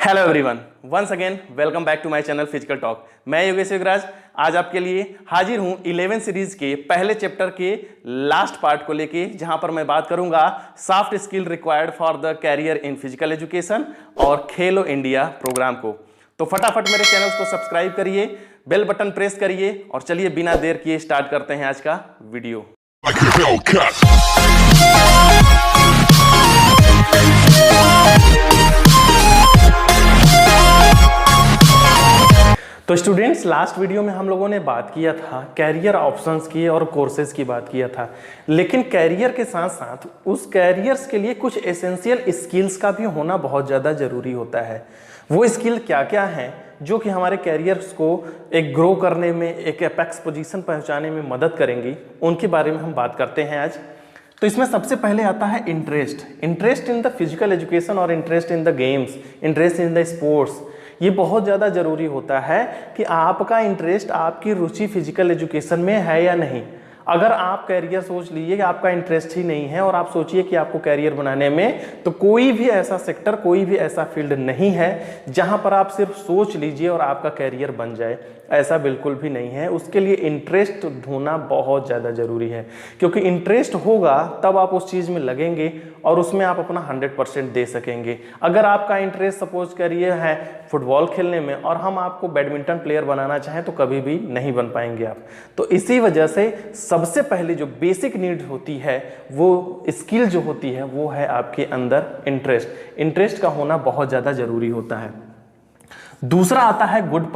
Hello everyone, once again welcome back to my channel physical talk. मैं योगेश योगराज आज आपके लिए हाजिर हूं 11 सीरीज के पहले चैप्टर के लास्ट पार्ट को लेके, जहां पर मैं बात करूंगा soft skill required for the career in physical education और खेलो इंडिया प्रोग्राम को। तो फटाफट मेरे चैनल को सब्सक्राइब करिए, बेल बटन प्रेस करिए और चलिए बिना देर किए स्टार्ट करते हैं आज का वीडियो। तो स्टूडेंट्स, लास्ट वीडियो में हम लोगों ने बात किया था कैरियर ऑप्शंस की और कोर्सेज की बात किया था, लेकिन कैरियर के साथ साथ उस कैरियर्स के लिए कुछ एसेंशियल स्किल्स का भी होना बहुत ज़्यादा ज़रूरी होता है। वो स्किल क्या क्या हैं जो कि हमारे कैरियर्स को एक ग्रो करने में, एक एपेक्स पोजीशन पहुंचाने में मदद करेंगी, उनके बारे में हम बात करते हैं आज। तो इसमें सबसे पहले आता है interest in the physical education और interest in the games, interest in the sports. ये बहुत ज़्यादा ज़रूरी होता है कि आपका इंटरेस्ट, आपकी रुचि फिजिकल एजुकेशन में है या नहीं। अगर आप कैरियर सोच लीजिए कि आपका इंटरेस्ट ही नहीं है और आप सोचिए कि आपको कैरियर बनाने में, तो कोई भी ऐसा सेक्टर, कोई भी ऐसा फील्ड नहीं है जहां पर आप सिर्फ सोच लीजिए और आपका कैरियर बन जाए। ऐसा बिल्कुल भी नहीं है। उसके लिए इंटरेस्ट होना बहुत ज़्यादा ज़रूरी है, क्योंकि इंटरेस्ट होगा तब आप उस चीज़ में लगेंगे और उसमें आप अपना 100% दे सकेंगे। अगर आपका इंटरेस्ट सपोज करिए है फुटबॉल खेलने में और हम आपको बैडमिंटन प्लेयर बनाना चाहें तो कभी भी नहीं बन पाएंगे आप। तो इसी वजह से सबसे पहले जो बेसिक नीड होती है, वो स्किल जो होती है, वो है आपके अंदर इंटरेस्ट का होना बहुत ज़्यादा ज़रूरी होता है। दूसरा आता है गुड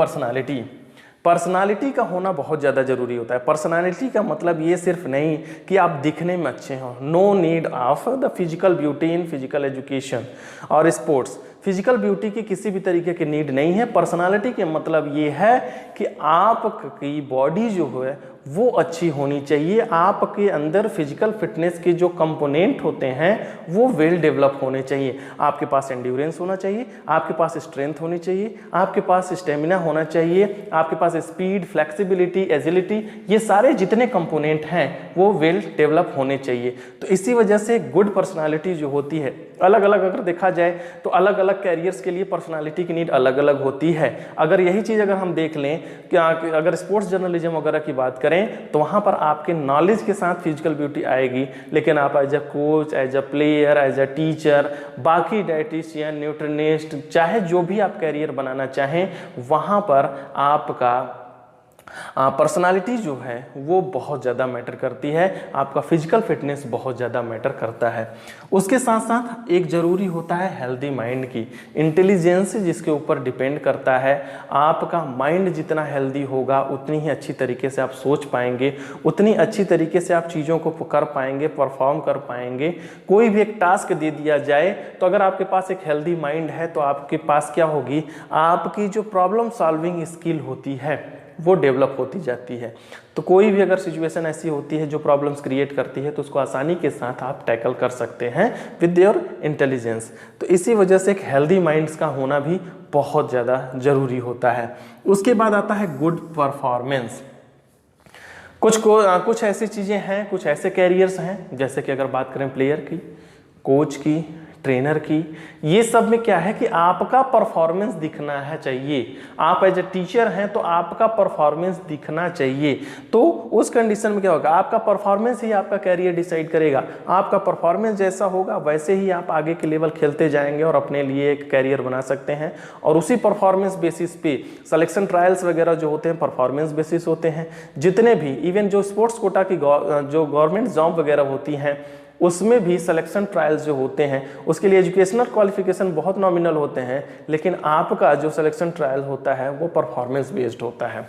पर्सनालिटी का होना बहुत ज़्यादा ज़रूरी होता है। पर्सनालिटी का मतलब ये सिर्फ नहीं कि आप दिखने में अच्छे हों। No need of the physical beauty in physical education और स्पोर्ट्स। फिजिकल ब्यूटी की किसी भी तरीके की नीड नहीं है। पर्सनालिटी के मतलब ये है कि आपकी बॉडी जो है वो अच्छी होनी चाहिए। आपके अंदर फिजिकल फिटनेस के जो कंपोनेंट होते हैं वो वेल डेवलप होने चाहिए। आपके पास एंड्योरेंस होना चाहिए, आपके पास स्ट्रेंथ होनी चाहिए, आपके पास स्टेमिना होना चाहिए, आपके पास स्पीड, फ्लेक्सिबिलिटी, एजिलिटी, ये सारे जितने कंपोनेंट हैं वो वेल डेवलप होने चाहिए। तो इसी वजह से गुड पर्सनालिटी जो होती है, अलग अलग अगर देखा जाए तो अलग अलग कैरियर्स के लिए पर्सनालिटी की नीड अलग अलग होती है। अगर यही चीज़ अगर हम देख लें कि अगर स्पोर्ट्स जर्नलिज्म वगैरह की बात करें तो वहाँ पर आपके नॉलेज के साथ फिजिकल ब्यूटी आएगी, लेकिन आप as a coach, as a player, as a teacher, बाकी डाइटिशियन, न्यूट्रिनिस्ट, चाहे जो भी आप कैरियर बनाना चाहें, वहाँ पर आपका पर्सनालिटी जो है वो बहुत ज़्यादा मैटर करती है। आपका फिजिकल फिटनेस बहुत ज़्यादा मैटर करता है। उसके साथ साथ एक ज़रूरी होता है हेल्दी माइंड की इंटेलिजेंस, जिसके ऊपर डिपेंड करता है। आपका माइंड जितना हेल्दी होगा उतनी ही अच्छी तरीके से आप सोच पाएंगे, उतनी अच्छी तरीके से आप चीज़ों को कर पाएंगे, परफॉर्म कर पाएंगे। कोई भी एक टास्क दे दिया जाए तो अगर आपके पास एक हेल्दी माइंड है तो आपके पास क्या होगी, आपकी जो प्रॉब्लम सॉल्विंग स्किल होती है वो डेवलप होती जाती है। तो कोई भी अगर सिचुएशन ऐसी होती है जो प्रॉब्लम्स क्रिएट करती है तो उसको आसानी के साथ आप टैकल कर सकते हैं विद योर इंटेलिजेंस। तो इसी वजह से एक हेल्दी माइंड्स का होना भी बहुत ज़्यादा ज़रूरी होता है। उसके बाद आता है गुड परफॉर्मेंस। कुछ ऐसी चीज़ें हैं, कुछ ऐसे कैरियर्स हैं, जैसे कि अगर बात करें प्लेयर की, कोच की, ट्रेनर की, ये सब में क्या है कि आपका परफॉर्मेंस दिखना है चाहिए। आप एज ए टीचर हैं तो आपका परफॉर्मेंस दिखना चाहिए। तो उस कंडीशन में क्या होगा, आपका परफॉर्मेंस ही आपका कैरियर डिसाइड करेगा। आपका परफॉर्मेंस जैसा होगा वैसे ही आप आगे के लेवल खेलते जाएंगे और अपने लिए एक कैरियर बना सकते हैं। और उसी परफॉर्मेंस बेसिस पे सिलेक्शन ट्रायल्स वगैरह जो होते हैं परफॉर्मेंस बेसिस होते हैं। जितने भी इवन जो स्पोर्ट्स कोटा की जो गवर्नमेंट जॉब वगैरह होती हैं उसमें भी सिलेक्शन ट्रायल्स जो होते हैं उसके लिए एजुकेशनल क्वालिफिकेशन बहुत नॉमिनल होते हैं, लेकिन आपका जो सिलेक्शन ट्रायल होता है वो परफॉर्मेंस बेस्ड होता है।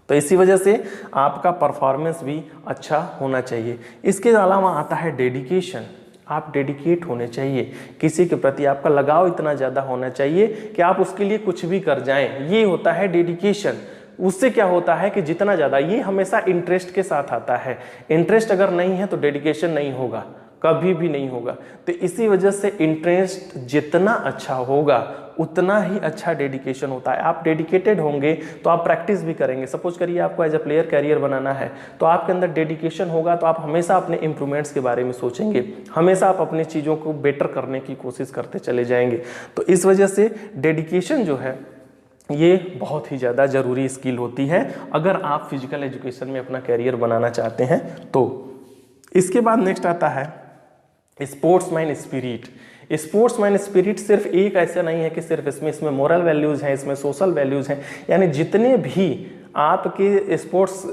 तो इसी वजह से आपका परफॉर्मेंस भी अच्छा होना चाहिए। इसके अलावा आता है डेडिकेशन। आप डेडिकेट होने चाहिए, किसी के प्रति आपका लगाव इतना ज़्यादा होना चाहिए कि आप उसके लिए कुछ भी कर जाएं। ये होता है डेडिकेशन। उससे क्या होता है कि जितना ज़्यादा, ये हमेशा इंटरेस्ट के साथ आता है। इंटरेस्ट अगर नहीं है तो डेडिकेशन नहीं होगा। कभी भी नहीं होगा। तो इसी वजह से इंटरेस्ट जितना अच्छा होगा उतना ही अच्छा डेडिकेशन होता है। आप डेडिकेटेड होंगे तो आप प्रैक्टिस भी करेंगे। सपोज करिए आपको एज अ प्लेयर कैरियर बनाना है, तो आपके अंदर डेडिकेशन होगा तो आप हमेशा अपने इंप्रूवमेंट्स के बारे में सोचेंगे, हमेशा आप अपनी चीज़ों को बेटर करने की कोशिश करते चले जाएंगे। तो इस वजह से डेडिकेशन जो है ये बहुत ही ज़्यादा ज़रूरी स्किल होती है अगर आप फिजिकल एजुकेशन में अपना कैरियर बनाना चाहते हैं तो। इसके बाद नेक्स्ट आता है स्पोर्ट्समैन स्पिरिट। स्पोर्ट्समैन स्पिरिट सिर्फ एक ऐसा नहीं है कि सिर्फ इसमें मोरल वैल्यूज़ हैं, इसमें सोशल वैल्यूज़ हैं, यानी जितने भी आपके स्पोर्ट्स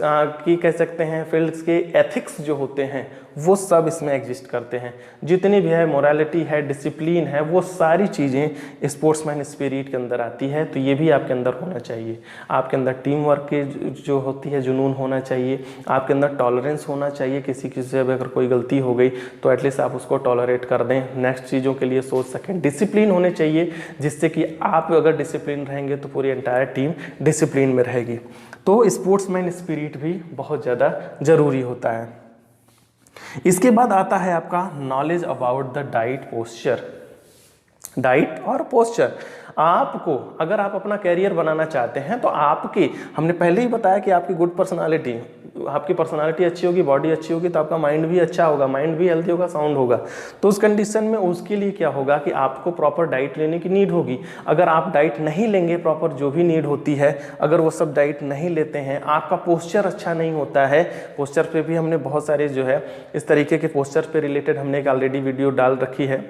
की कह सकते हैं फील्ड्स के एथिक्स जो होते हैं वो सब इसमें एग्जिस्ट करते हैं। जितनी भी है मोरालिटी है, डिसिप्लिन है, वो सारी चीज़ें स्पोर्ट्समैन स्पिरिट के अंदर आती है। तो ये भी आपके अंदर होना चाहिए। आपके अंदर टीम वर्क के जो होती है जुनून होना चाहिए, आपके अंदर टॉलरेंस होना चाहिए। किसी से अगर कोई गलती हो गई तो एटलीस्ट आप उसको टॉलरेट कर दें, नेक्स्ट चीज़ों के लिए सोच सकें। डिसिप्लिन होने चाहिए जिससे कि आप अगर डिसिप्लिन रहेंगे तो पूरी एंटायर टीम डिसिप्लिन में रहेगी। तो स्पोर्ट्समैन स्पिरिट भी बहुत ज़्यादा ज़रूरी होता है। इसके बाद आता है आपका knowledge about the diet posture. Diet और पोस्चर, आपको अगर आप अपना कैरियर बनाना चाहते हैं तो आपकी, हमने पहले ही बताया कि आपकी गुड पर्सनालिटी, आपकी पर्सनालिटी अच्छी होगी, बॉडी अच्छी होगी तो आपका माइंड भी अच्छा होगा, माइंड भी हेल्दी होगा, साउंड होगा। तो उस कंडीशन में उसके लिए क्या होगा कि आपको प्रॉपर डाइट लेने की नीड होगी। अगर आप डाइट नहीं लेंगे प्रॉपर जो भी नीड होती है, अगर वो सब डाइट नहीं लेते हैं, आपका पोस्चर अच्छा नहीं होता है। पोस्चर पे भी हमने बहुत सारे जो है इस तरीके के पोस्चर पे रिलेटेड हमने एक ऑलरेडी वीडियो डाल रखी है,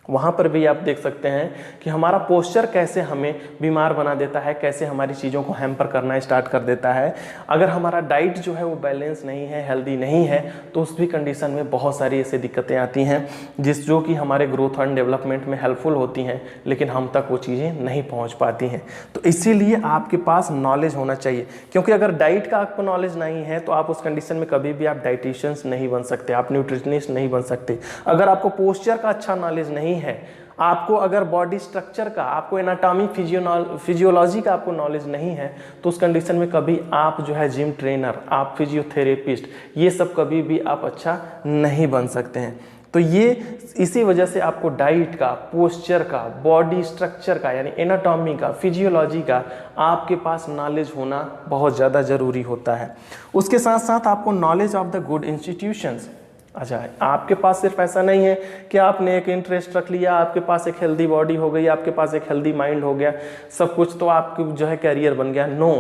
वहाँ पर भी आप देख सकते हैं कि हमारा पोस्चर कैसे हमें बीमार बना देता है, कैसे हमारी चीज़ों को हैम्पर करना स्टार्ट कर देता है। अगर हमारा डाइट जो है वो बैलेंस नहीं है, हेल्दी नहीं है, तो उस भी कंडीशन में बहुत सारी ऐसी दिक्कतें आती हैं जो कि हमारे ग्रोथ एंड डेवलपमेंट में हेल्पफुल होती हैं, लेकिन हम तक वो चीज़ें नहीं पहुँच पाती हैं। तो इसीलिए आपके पास नॉलेज होना चाहिए, क्योंकि अगर डाइट का आपको नॉलेज नहीं है तो आप उस कंडीशन में कभी भी आप डाइटिशियंस नहीं बन सकते, आप न्यूट्रिशनिस्ट नहीं बन सकते। अगर आपको पोस्चर का अच्छा नॉलेज नहीं है, आपको अगर बॉडी स्ट्रक्चर का, आपको एनाटॉमी फिजियोलॉजी का आपको नॉलेज नहीं है, तो उस कंडीशन में कभी आप जो है जिम ट्रेनर, आप फिजियोथेरेपिस्ट, ये सब कभी भी आप अच्छा नहीं बन सकते हैं। तो ये इसी वजह से आपको डाइट का, पोस्चर का, बॉडी स्ट्रक्चर का यानी एनाटॉमी का, फिजियोलॉजी का आपके पास नॉलेज होना बहुत ज़्यादा ज़रूरी होता है। उसके साथ साथ आपको knowledge of the good institutions. अच्छा, आपके पास सिर्फ ऐसा नहीं है कि आपने एक इंटरेस्ट रख लिया, आपके पास एक हेल्दी बॉडी हो गई, आपके पास एक हेल्दी माइंड हो गया, सब कुछ तो आपको जो है कैरियर बन गया। नो,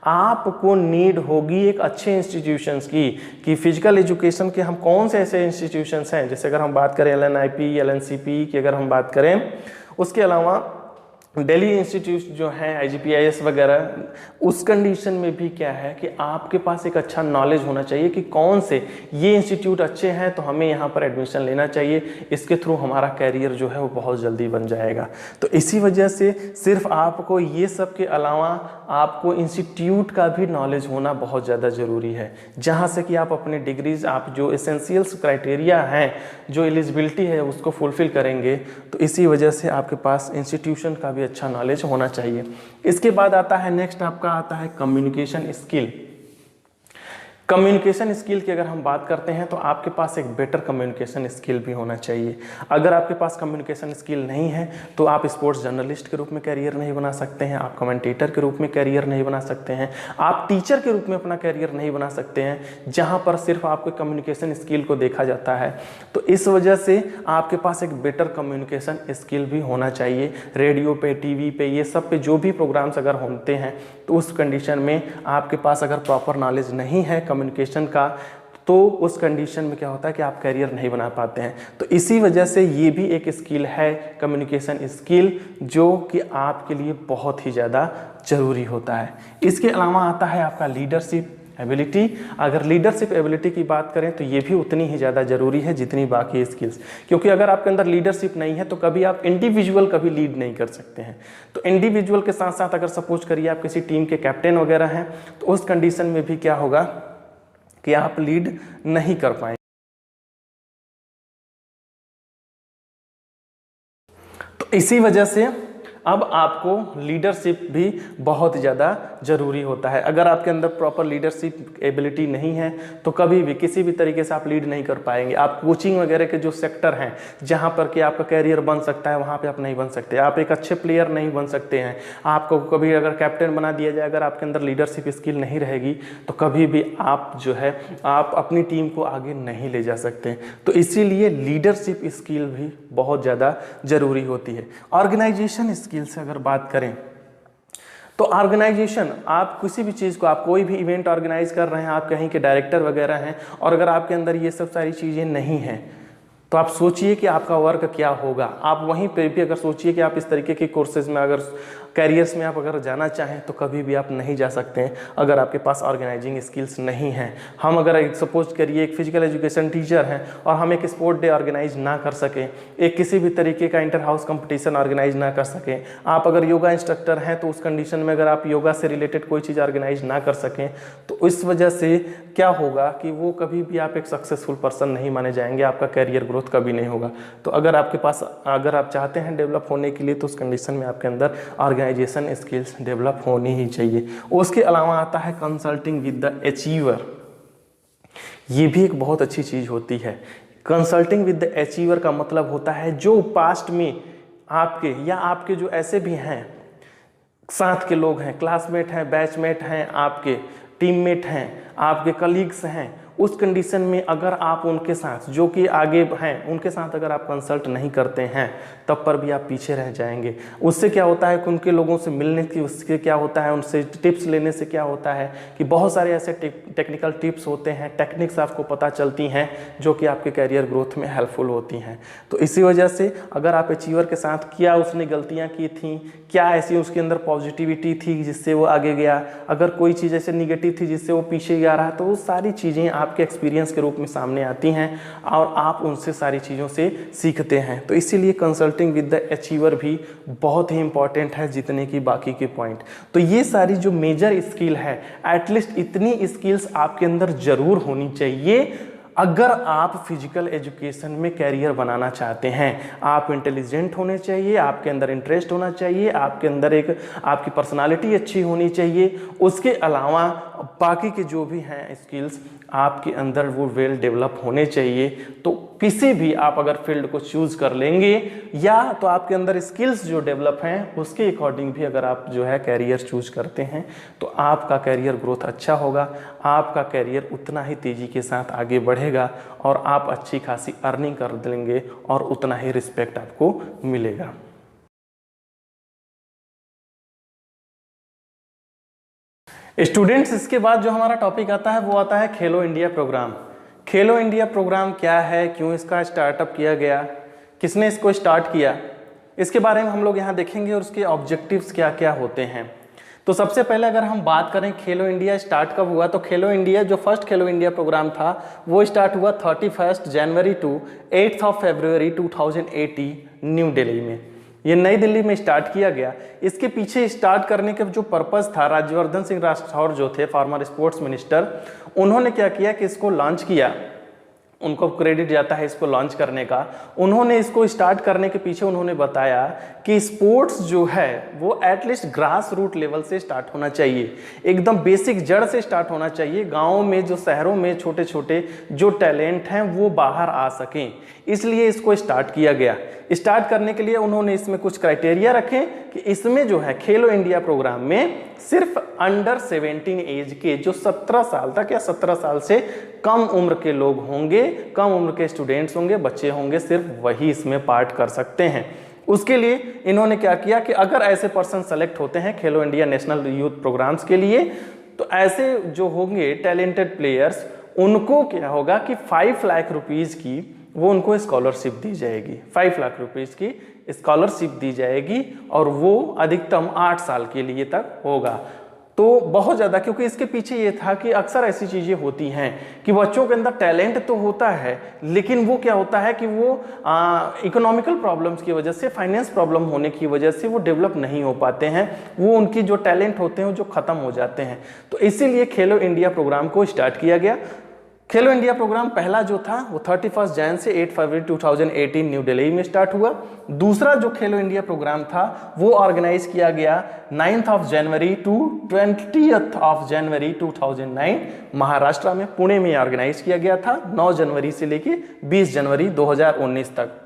आपको नीड होगी एक अच्छे इंस्टीट्यूशंस की, कि फिजिकल एजुकेशन के हम कौन से ऐसे इंस्टीट्यूशंस हैं, जैसे अगर हम बात करें LNIP, LNCP की अगर हम बात करें, उसके अलावा दिल्ली इंस्टीट्यूट जो है IGPIS वगैरह, उस कंडीशन में भी क्या है कि आपके पास एक अच्छा नॉलेज होना चाहिए कि कौन से ये इंस्टीट्यूट अच्छे हैं तो हमें यहाँ पर एडमिशन लेना चाहिए, इसके थ्रू हमारा कैरियर जो है वो बहुत जल्दी बन जाएगा। तो इसी वजह से सिर्फ आपको ये सब के अलावा आपको इंस्टीट्यूट का भी नॉलेज होना बहुत ज़्यादा ज़रूरी है, जहाँ से कि आप अपने डिग्रीज, आप जो एसेंशियल्स क्राइटेरिया हैं, जो एलिजिबिलिटी है उसको फुलफिल करेंगे। तो इसी वजह से आपके पास इंस्टीट्यूशन का भी अच्छा नॉलेज होना चाहिए। इसके बाद आता है नेक्स्ट, आपका आता है कम्युनिकेशन स्किल। कम्युनिकेशन स्किल की अगर हम बात करते हैं तो आपके पास एक बेटर कम्युनिकेशन स्किल भी होना चाहिए। अगर आपके पास कम्युनिकेशन स्किल नहीं है तो आप स्पोर्ट्स जर्नलिस्ट के रूप में कैरियर नहीं बना सकते हैं, आप कमेंटेटर के रूप में कैरियर नहीं बना सकते हैं, आप टीचर के रूप में अपना कैरियर नहीं बना सकते हैं, जहाँ पर सिर्फ आपके कम्युनिकेशन स्किल को देखा जाता है। तो इस वजह से आपके पास एक बेटर कम्युनिकेशन स्किल भी होना चाहिए। रेडियो पे, टीवी पे, ये सब पे जो भी प्रोग्राम्स अगर होते हैं तो उस कंडीशन में आपके पास अगर प्रॉपर नॉलेज नहीं है कम्युनिकेशन का, तो उस कंडीशन में क्या होता है कि आप कैरियर नहीं बना पाते हैं। तो इसी वजह से ये भी एक स्किल है, कम्युनिकेशन स्किल, जो कि आपके लिए बहुत ही ज़्यादा ज़रूरी होता है। इसके अलावा आता है आपका लीडरशिप एबिलिटी। अगर लीडरशिप एबिलिटी की बात करें तो ये भी उतनी ही ज़्यादा ज़रूरी है जितनी बाकी स्किल्स, क्योंकि अगर आपके अंदर लीडरशिप नहीं है तो कभी आप इंडिविजुअल कभी लीड नहीं कर सकते हैं। तो इंडिविजुअल के साथ साथ अगर सपोज करिए आप किसी टीम के कैप्टन वगैरह हैं, तो उस कंडीशन में भी क्या होगा कि आप लीड नहीं कर पाएंगे। तो इसी वजह से अब आपको लीडरशिप भी बहुत ज़्यादा ज़रूरी होता है। अगर आपके अंदर प्रॉपर लीडरशिप एबिलिटी नहीं है तो कभी भी किसी भी तरीके से आप लीड नहीं कर पाएंगे। आप कोचिंग वगैरह के जो सेक्टर हैं जहाँ पर कि आपका कैरियर बन सकता है वहाँ पे आप नहीं बन सकते, आप एक अच्छे प्लेयर नहीं बन सकते हैं। आपको कभी अगर कैप्टन बना दिया जाए, अगर आपके अंदर लीडरशिप स्किल नहीं रहेगी तो कभी भी आप जो है आप अपनी टीम को आगे नहीं ले जा सकते। तो इसीलिए लीडरशिप स्किल भी बहुत ज़्यादा ज़रूरी होती है। ऑर्गेनाइजेशन स्किल से अगर बात करें तो ऑर्गेनाइजेशन, आप किसी भी चीज़ को, आप कोई भी इवेंट ऑर्गेनाइज कर रहे हैं, आप कहीं के डायरेक्टर वगैरह हैं और अगर आपके अंदर ये सब सारी चीज़ें नहीं हैं तो आप सोचिए कि आपका वर्क क्या होगा। आप वहीं पे भी अगर सोचिए कि आप इस तरीके के कोर्सेज में अगर कैरियर्स में आप अगर जाना चाहें तो कभी भी आप नहीं जा सकते हैं अगर आपके पास ऑर्गेनाइजिंग स्किल्स नहीं हैं। हम अगर सपोज करिए एक फिजिकल एजुकेशन टीचर हैं और हम एक स्पोर्ट डे ऑर्गेनाइज ना कर सकें, एक किसी भी तरीके का इंटर हाउस कंपटीशन ऑर्गेनाइज ना कर सकें, आप अगर योगा इंस्ट्रक्टर हैं तो उस कंडीशन में अगर आप योगा से रिलेटेड कोई चीज़ ऑर्गेनाइज ना कर सकें तो इस वजह से क्या होगा कि वो कभी भी आप एक सक्सेसफुल पर्सन नहीं माने जाएंगे, आपका कैरियर ग्रोथ कभी नहीं होगा। तो अगर आपके पास, अगर आप चाहते हैं डेवलप होने के लिए तो उस कंडीशन में आपके अंदर ऑर्गेनाइजेशन स्किल्स डेवलप होनी ही चाहिए। उसके अलावा आता है कंसल्टिंग विद द अचीवर। ये भी एक बहुत अच्छी चीज़ होती है। कंसल्टिंग विद द अचीवर का मतलब होता है जो पास्ट में आपके या आपके जो ऐसे भी हैं साथ के लोग हैं, क्लासमेट हैं, बैचमेट हैं, आपके टीममेट हैं, आपके कलीग्स हैं, उस कंडीशन में अगर आप उनके साथ जो कि आगे हैं उनके साथ अगर आप कंसल्ट नहीं करते हैं तब पर भी आप पीछे रह जाएंगे। उससे क्या होता है कि उनके लोगों से मिलने की, उससे क्या होता है, उनसे टिप्स लेने से क्या होता है कि बहुत सारे ऐसे टेक्निकल टिप्स होते हैं, टेक्निक्स आपको पता चलती हैं जो कि आपके कैरियर ग्रोथ में हेल्पफुल होती हैं। तो इसी वजह से अगर आप अचीवर के साथ, क्या उसने गलतियाँ की थी, क्या ऐसी उसके अंदर पॉजिटिविटी थी जिससे वो आगे गया, अगर कोई चीज़ ऐसे निगेटिव थी जिससे वो पीछे जा रहा, तो वो सारी चीज़ें आपके एक्सपीरियंस के रूप में सामने आती हैं और आप उनसे सारी चीज़ों से सीखते हैं। तो इसीलिए कंसल्टिंग विद द अचीवर भी बहुत ही इंपॉर्टेंट है जितने की बाकी के पॉइंट। तो ये सारी जो मेजर स्किल है, एटलीस्ट इतनी स्किल्स आपके अंदर जरूर होनी चाहिए अगर आप फिजिकल एजुकेशन में कैरियर बनाना चाहते हैं। आप इंटेलिजेंट होने चाहिए, आपके अंदर इंटरेस्ट होना चाहिए, आपके अंदर एक आपकी पर्सनालिटी अच्छी होनी चाहिए। उसके अलावा बाकी के जो भी हैं स्किल्स आपके अंदर वो वेल डेवलप होने चाहिए। तो किसी भी आप अगर फील्ड को चूज कर लेंगे या तो आपके अंदर स्किल्स जो डेवलप हैं उसके अकॉर्डिंग भी अगर आप जो है कैरियर चूज करते हैं तो आपका कैरियर ग्रोथ अच्छा होगा, आपका कैरियर उतना ही तेजी के साथ आगे बढ़ेगा और आप अच्छी खासी अर्निंग कर देंगे और उतना ही रिस्पेक्ट आपको मिलेगा। स्टूडेंट्स, इसके बाद जो हमारा टॉपिक आता है वो आता है खेलो इंडिया प्रोग्राम। खेलो इंडिया प्रोग्राम क्या है, क्यों इसका स्टार्टअप किया गया, किसने इसको स्टार्ट किया, इसके बारे में हम लोग यहाँ देखेंगे और उसके ऑब्जेक्टिव्स क्या क्या होते हैं। तो सबसे पहले अगर हम बात करें खेलो इंडिया स्टार्ट कब हुआ, तो खेलो इंडिया जो फर्स्ट खेलो इंडिया प्रोग्राम था वो स्टार्ट हुआ 31 जनवरी टू 8 फरवरी 2080 न्यू दिल्ली में। ये नई दिल्ली में स्टार्ट किया गया। इसके पीछे स्टार्ट करने का जो पर्पस था, राज्यवर्धन सिंह राठौर जो थे फॉर्मर स्पोर्ट्स मिनिस्टर, उन्होंने क्या किया कि इसको लॉन्च किया, उनको क्रेडिट जाता है इसको लॉन्च करने का। उन्होंने इसको स्टार्ट करने के पीछे उन्होंने बताया कि स्पोर्ट्स जो है वो एटलीस्ट ग्रास रूट लेवल से स्टार्ट होना चाहिए, एकदम बेसिक जड़ से स्टार्ट होना चाहिए। गाँव में जो शहरों में छोटे छोटे जो टैलेंट हैं वो बाहर आ सकें, इसलिए इसको स्टार्ट किया गया। स्टार्ट करने के लिए उन्होंने इसमें कुछ क्राइटेरिया रखे कि इसमें जो है खेलो इंडिया प्रोग्राम में सिर्फ अंडर 17 एज के जो 17 साल तक या 17 साल से कम उम्र के लोग होंगे, कम उम्र के स्टूडेंट्स होंगे, बच्चे होंगे, सिर्फ वही इसमें पार्ट कर सकते हैं। उसके लिए इन्होंने क्या किया कि अगर ऐसे पर्सन सेलेक्ट होते हैं खेलो इंडिया नेशनल यूथ प्रोग्राम्स के लिए तो ऐसे जो होंगे टैलेंटेड प्लेयर्स, उनको क्या होगा कि 5 लाख रुपीज़ की वो उनको स्कॉलरशिप दी जाएगी। 5 लाख रुपीज़ की स्कॉलरशिप दी जाएगी और वो अधिकतम 8 साल के लिए तक होगा। तो बहुत ज़्यादा, क्योंकि इसके पीछे ये था कि अक्सर ऐसी चीज़ें होती हैं कि बच्चों के अंदर टैलेंट तो होता है लेकिन वो क्या होता है कि वो इकोनॉमिकल प्रॉब्लम्स की वजह से, फाइनेंस प्रॉब्लम होने की वजह से वो डेवलप नहीं हो पाते हैं, वो उनकी जो टैलेंट होते हैं जो ख़त्म हो जाते हैं। तो इसीलिए खेलो इंडिया प्रोग्राम को स्टार्ट किया गया। खेलो इंडिया प्रोग्राम पहला जो था वो 31 जनवरी से 8 फरवरी 2018 न्यू दिल्ली में स्टार्ट हुआ। दूसरा जो खेलो इंडिया प्रोग्राम था वो ऑर्गेनाइज किया गया 9 जनवरी टू 20 जनवरी 2009 महाराष्ट्र में, पुणे में ऑर्गेनाइज किया गया था 9 जनवरी से लेके 20 जनवरी 2019 तक।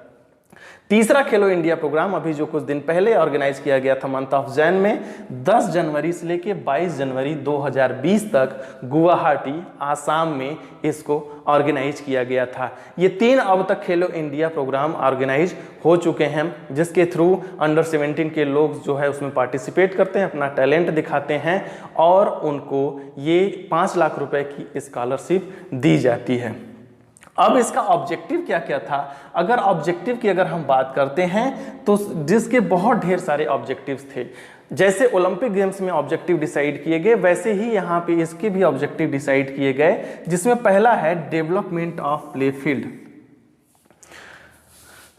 तीसरा खेलो इंडिया प्रोग्राम अभी जो कुछ दिन पहले ऑर्गेनाइज किया गया था मंथ ऑफ जैन में 10 जनवरी से लेके 22 जनवरी 2020 तक गुवाहाटी आसाम में इसको ऑर्गेनाइज किया गया था। ये 3 अब तक खेलो इंडिया प्रोग्राम ऑर्गेनाइज हो चुके हैं, जिसके थ्रू अंडर 17 के लोग जो है उसमें पार्टिसिपेट करते हैं, अपना टैलेंट दिखाते हैं और उनको ये 5 लाख रुपए की स्कॉलरशिप दी जाती है। अब इसका ऑब्जेक्टिव क्या क्या था? अगर ऑब्जेक्टिव की अगर हम बात करते हैं तो जिसके बहुत ढेर सारे ऑब्जेक्टिव्स थे, जैसे ओलंपिक गेम्स में ऑब्जेक्टिव डिसाइड किए गए वैसे ही यहाँ पे इसके भी ऑब्जेक्टिव डिसाइड किए गए, जिसमें पहला है development of play field.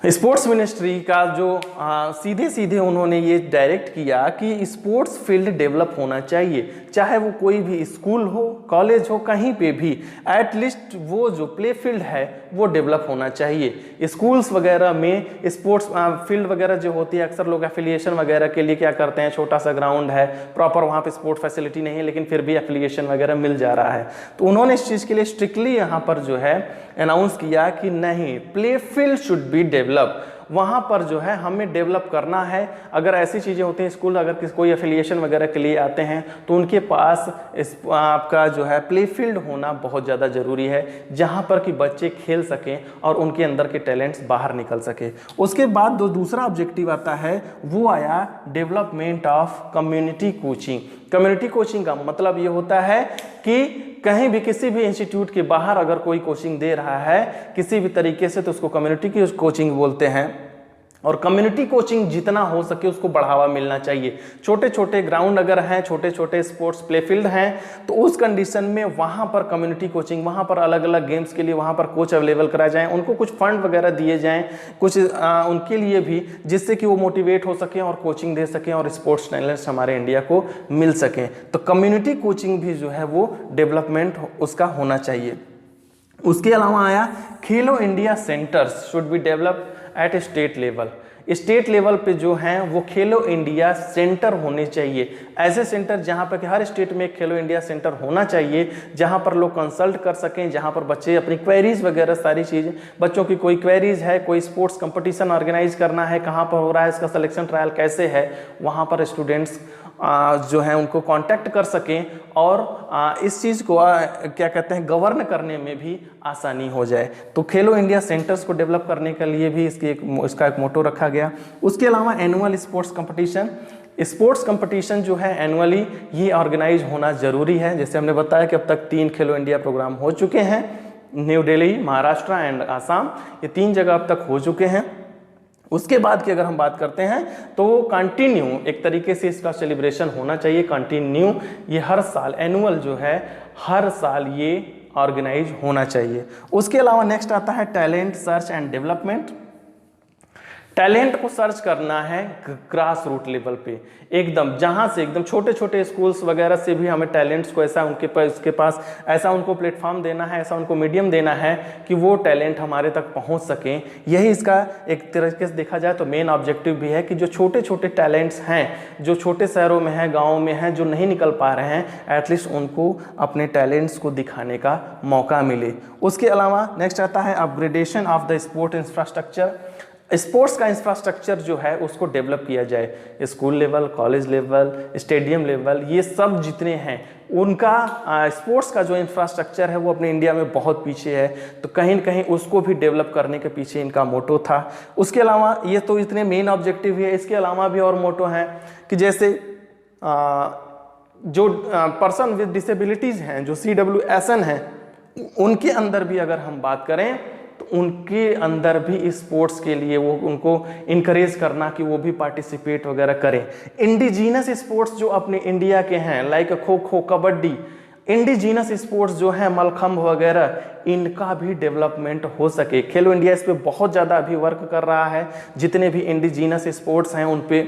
Sports ministry का जो सीधे सीधे उन्होंने ये डायरेक्ट किया कि स्पोर्ट्स फील्ड डेवलप होना चाहिए, चाहे वो कोई भी स्कूल हो, कॉलेज हो, कहीं पे भी एटलीस्ट वो जो प्ले फील्ड है वो डेवलप होना चाहिए। स्कूल्स वगैरह में स्पोर्ट्स फील्ड वगैरह जो होती है, अक्सर लोग एफिलिएशन वगैरह के लिए क्या करते हैं, छोटा सा ग्राउंड है, प्रॉपर वहाँ पे स्पोर्ट फैसिलिटी नहीं है, लेकिन फिर भी एफिलिएशन वगैरह मिल जा रहा है। तो उन्होंने इस चीज़ के लिए स्ट्रिक्टली यहाँ पर जो है अनाउंस किया कि नहीं, play field should be develop, वहां पर जो है हमें डेवलप करना है। अगर ऐसी चीजें होती हैं, स्कूल अगर कोई एफिलिएशन वगैरह के लिए आते हैं तो उनके पास आपका जो है प्ले फील्ड होना बहुत ज़्यादा ज़रूरी है, जहां पर कि बच्चे खेल सकें और उनके अंदर के टैलेंट्स बाहर निकल सके। उसके बाद जो दूसरा ऑब्जेक्टिव आता है वो आया development of community coaching. Community coaching का मतलब ये होता है कि कहीं भी किसी भी इंस्टीट्यूट के बाहर अगर कोई कोचिंग दे रहा है किसी भी तरीके से तो उसको कम्युनिटी की कोचिंग बोलते हैं। और कम्युनिटी कोचिंग जितना हो सके उसको बढ़ावा मिलना चाहिए। छोटे छोटे ग्राउंड अगर हैं, छोटे छोटे स्पोर्ट्स प्ले फील्ड हैं, तो उस कंडीशन में वहाँ पर कम्युनिटी कोचिंग, वहाँ पर अलग अलग गेम्स के लिए वहाँ पर कोच अवेलेबल कराए जाएँ, उनको कुछ फंड वगैरह दिए जाएँ कुछ उनके लिए भी, जिससे कि वो मोटिवेट हो सकें और कोचिंग दे सकें और स्पोर्ट्स टैलेंट्स हमारे इंडिया को मिल सकें। तो कम्युनिटी कोचिंग भी जो है वो डेवलपमेंट उसका होना चाहिए। उसके अलावा आया खेलो India centres should be develop at state level. State level पे जो हैं वो खेलो इंडिया सेंटर होने चाहिए, ऐसे सेंटर जहां पर कि हर स्टेट में एक खेलो इंडिया सेंटर होना चाहिए, जहां पर लोग कंसल्ट कर सकें, जहां पर बच्चे अपनी क्वेरीज वगैरह सारी चीज़ें, बच्चों की कोई क्वेरीज है, कोई स्पोर्ट्स कंपटीशन ऑर्गेनाइज करना है, कहां पर हो रहा है, इसका सिलेक्शन ट्रायल कैसे है, वहां पर स्टूडेंट्स जो हैं उनको कांटेक्ट कर सकें और इस चीज़ को क्या कहते हैं गवर्न करने में भी आसानी हो जाए। तो खेलो इंडिया सेंटर्स को डेवलप करने के लिए भी इसका एक मोटो रखा गया। उसके अलावा annual sports competition, sports competition जो है एनुअली ये ऑर्गेनाइज होना ज़रूरी है। जैसे हमने बताया कि अब तक 3 खेलो इंडिया प्रोग्राम हो चुके हैं, न्यू दिल्ली, महाराष्ट्र एंड आसाम, ये 3 जगह अब तक हो चुके हैं। उसके बाद की अगर हम बात करते हैं तो कंटिन्यू एक तरीके से इसका सेलिब्रेशन होना चाहिए, कंटिन्यू ये हर साल एनुअल जो है हर साल ये ऑर्गेनाइज होना चाहिए। उसके अलावा नेक्स्ट आता है talent search and development. Talent को सर्च करना है ग्रास रूट लेवल पे, एकदम जहां से एकदम छोटे छोटे स्कूल्स वगैरह से भी हमें टैलेंट्स को ऐसा उसके पास ऐसा उनको प्लेटफॉर्म देना है, ऐसा उनको मीडियम देना है कि वो टैलेंट हमारे तक पहुंच सकें। यही इसका एक तरीके से देखा जाए तो मेन ऑब्जेक्टिव भी है कि जो छोटे छोटे टैलेंट्स हैं, जो छोटे शहरों में हैं, गाँव में हैं, जो नहीं निकल पा रहे हैं, एटलीस्ट उनको अपने टैलेंट्स को दिखाने का मौका मिले। उसके अलावा नेक्स्ट आता है upgradation of the sport infrastructure. Sports का इंफ्रास्ट्रक्चर जो है उसको डेवलप किया जाए, school level, college level, stadium level, ये सब जितने हैं उनका स्पोर्ट्स का जो इंफ्रास्ट्रक्चर है वो अपने इंडिया में बहुत पीछे है, तो कहीं न कहीं उसको भी डेवलप करने के पीछे इनका मोटो था। उसके अलावा ये तो इतने मेन ऑब्जेक्टिव है, इसके अलावा भी और मोटो हैं कि जैसे जो पर्सन विद डिसेबिलिटीज़ हैं, जो CWSN हैं, उनके अंदर भी अगर हम बात करें तो उनके अंदर भी स्पोर्ट्स के लिए वो उनको इनकरेज करना कि वो भी पार्टिसिपेट वगैरह करें। इंडिजीनस स्पोर्ट्स जो अपने इंडिया के हैं, like kho kho, kabaddi, indigenous sports जो है मलखम्ब वगैरह, इनका भी डेवलपमेंट हो सके। खेलो इंडिया इस पे बहुत ज़्यादा अभी वर्क कर रहा है, जितने भी इंडिजीनस स्पोर्ट्स हैं उन पे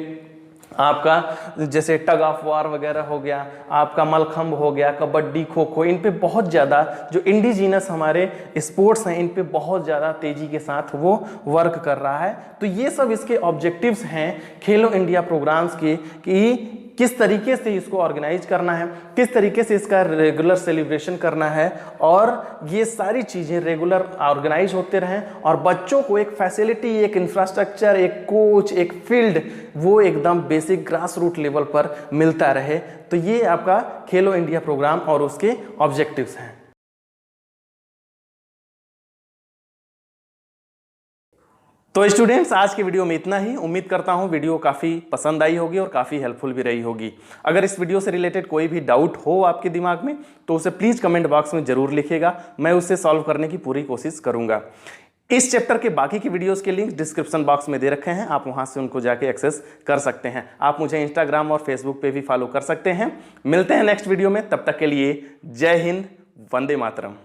आपका जैसे टग ऑफ वार वगैरह हो गया, आपका मलखम्ब हो गया, कबड्डी, खो खो, इन पे बहुत ज़्यादा जो इंडिजीनस हमारे स्पोर्ट्स हैं इन पे बहुत ज़्यादा तेज़ी के साथ वो वर्क कर रहा है। तो ये सब इसके ऑब्जेक्टिव्स हैं खेलो इंडिया प्रोग्राम्स के कि किस तरीके से इसको ऑर्गेनाइज करना है, किस तरीके से इसका रेगुलर सेलिब्रेशन करना है और ये सारी चीज़ें रेगुलर ऑर्गेनाइज होते रहें और बच्चों को एक फैसिलिटी, एक इंफ्रास्ट्रक्चर, एक कोच, एक फील्ड वो एकदम बेसिक ग्रास रूट लेवल पर मिलता रहे। तो ये आपका खेलो इंडिया प्रोग्राम और उसके ऑब्जेक्टिव्स हैं। तो स्टूडेंट्स, आज की वीडियो में इतना ही। उम्मीद करता हूँ वीडियो काफ़ी पसंद आई होगी और काफ़ी हेल्पफुल भी रही होगी। अगर इस वीडियो से रिलेटेड कोई भी डाउट हो आपके दिमाग में तो उसे प्लीज़ कमेंट बॉक्स में ज़रूर लिखिएगा, मैं उसे सॉल्व करने की पूरी कोशिश करूँगा। इस चैप्टर के बाकी की वीडियोस के लिंक डिस्क्रिप्शन बॉक्स में दे रखे हैं, आप वहां से उनको जाके एक्सेस कर सकते हैं। आप मुझे इंस्टाग्राम और फेसबुक पे भी फॉलो कर सकते हैं। मिलते हैं नेक्स्ट वीडियो में, तब तक के लिए जय हिंद, वंदे मातरम।